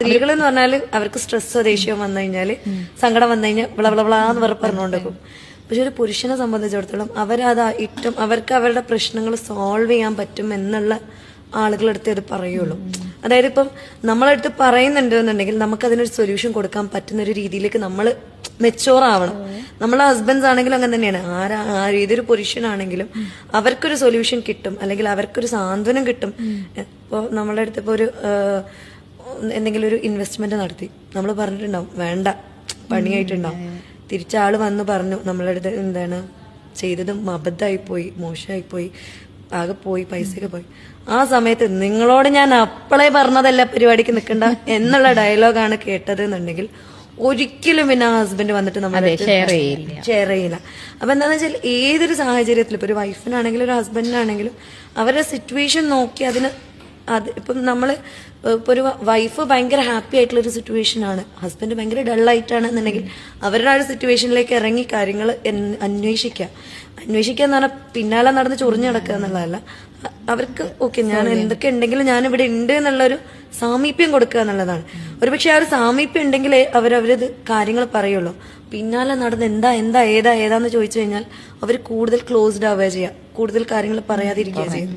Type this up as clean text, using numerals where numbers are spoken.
സ്ത്രീകൾ എന്ന് പറഞ്ഞാൽ അവർക്ക് സ്ട്രെസ്സോ ദേഷ്യമോ വന്നു കഴിഞ്ഞാല് സങ്കടം വന്നു കഴിഞ്ഞാൽ വിളവിളവിളാന്ന് പറഞ്ഞുകൊണ്ടിരിക്കും. പക്ഷെ ഒരു പുരുഷനെ സംബന്ധിച്ചിടത്തോളം അവർക്ക് അവരുടെ പ്രശ്നങ്ങൾ സോൾവ് ചെയ്യാൻ പറ്റും എന്നുള്ള ആളുകളെടുത്ത് ഇത് പറയുള്ളൂ. അതായത് ഇപ്പം നമ്മളെടുത്ത് പറയുന്നുണ്ട് എന്നുണ്ടെങ്കിൽ നമുക്ക് അതിനൊരു സൊല്യൂഷൻ കൊടുക്കാൻ പറ്റുന്ന ഒരു രീതിയിലേക്ക് നമ്മൾ മെച്ചോർ ആവണം. നമ്മളെ ഹസ്ബൻഡ്സ് ആണെങ്കിലും അങ്ങനെ തന്നെയാണ്. ഏതൊരു പുരുഷനാണെങ്കിലും അവർക്കൊരു സൊല്യൂഷൻ കിട്ടും, അല്ലെങ്കിൽ അവർക്കൊരു സാന്ത്വനം കിട്ടും. ഇപ്പോൾ നമ്മളെ അടുത്ത് ഇപ്പോൾ എന്തെങ്കിലും ഒരു ഇൻവെസ്റ്റ്മെന്റ് നടത്തി നമ്മൾ പറഞ്ഞിട്ടുണ്ടാവും വേണ്ട, പണിയായിട്ടുണ്ടാവും. തിരിച്ചാള് വന്ന് പറഞ്ഞു നമ്മളെ അടുത്ത് എന്താണ് ചെയ്തതും അബദ്ധമായി പോയി, മോശമായി പോയി, ആകെ പോയി, പൈസയൊക്കെ പോയി. ആ സമയത്ത് നിങ്ങളോട് ഞാൻ അപ്പളേ പറഞ്ഞതല്ല പരിപാടിക്ക് നിൽക്കണ്ട എന്നുള്ള ഡയലോഗാണ് കേട്ടത് എന്നുണ്ടെങ്കിൽ ഒരിക്കലും പിന്നെ ആ ഹസ്ബൻഡ് വന്നിട്ട് നമ്മളെ ഷെയർ ചെയ്യില്ല. അപ്പൊ എന്താന്ന് വെച്ചാൽ ഏതൊരു സാഹചര്യത്തിലും ഇപ്പൊ ഒരു വൈഫിനാണെങ്കിലും ഒരു ഹസ്ബൻഡിനാണെങ്കിലും അവരുടെ സിറ്റുവേഷൻ നോക്കി ഇപ്പം നമ്മള് ഇപ്പൊ ഒരു വൈഫ് ഭയങ്കര ഹാപ്പി ആയിട്ടുള്ള ഒരു സിറ്റുവേഷൻ ആണ്, ഹസ്ബൻഡ് ഭയങ്കര ഡള്ളായിട്ടാണ് എന്നുണ്ടെങ്കിൽ അവരുടെ ആ ഒരു സിറ്റുവേഷനിലേക്ക് ഇറങ്ങി കാര്യങ്ങൾ അന്വേഷിക്കുക എന്ന് പറഞ്ഞാൽ പിന്നാലെ നടന്ന് ചൊറിഞ്ഞു നടക്കുക എന്നുള്ളതല്ല. അവർക്ക് ഓക്കെ ഞാൻ എന്തൊക്കെ ഉണ്ടെങ്കിലും ഞാൻ ഇവിടെ ഉണ്ട് എന്നുള്ളൊരു സാമീപ്യം കൊടുക്കുക എന്നുള്ളതാണ്. ഒരുപക്ഷെ ആ ഒരു സാമീപ്യം ഉണ്ടെങ്കിലേ അവരത് കാര്യങ്ങൾ പറയുള്ളൂ. പിന്നാലെ നടന്ന് ഏതാന്ന് ചോദിച്ചു കഴിഞ്ഞാൽ അവർ കൂടുതൽ ക്ലോസ്ഡ് ആവുക ചെയ്യുക, കൂടുതൽ കാര്യങ്ങൾ പറയാതിരിക്കുക ചെയ്യും.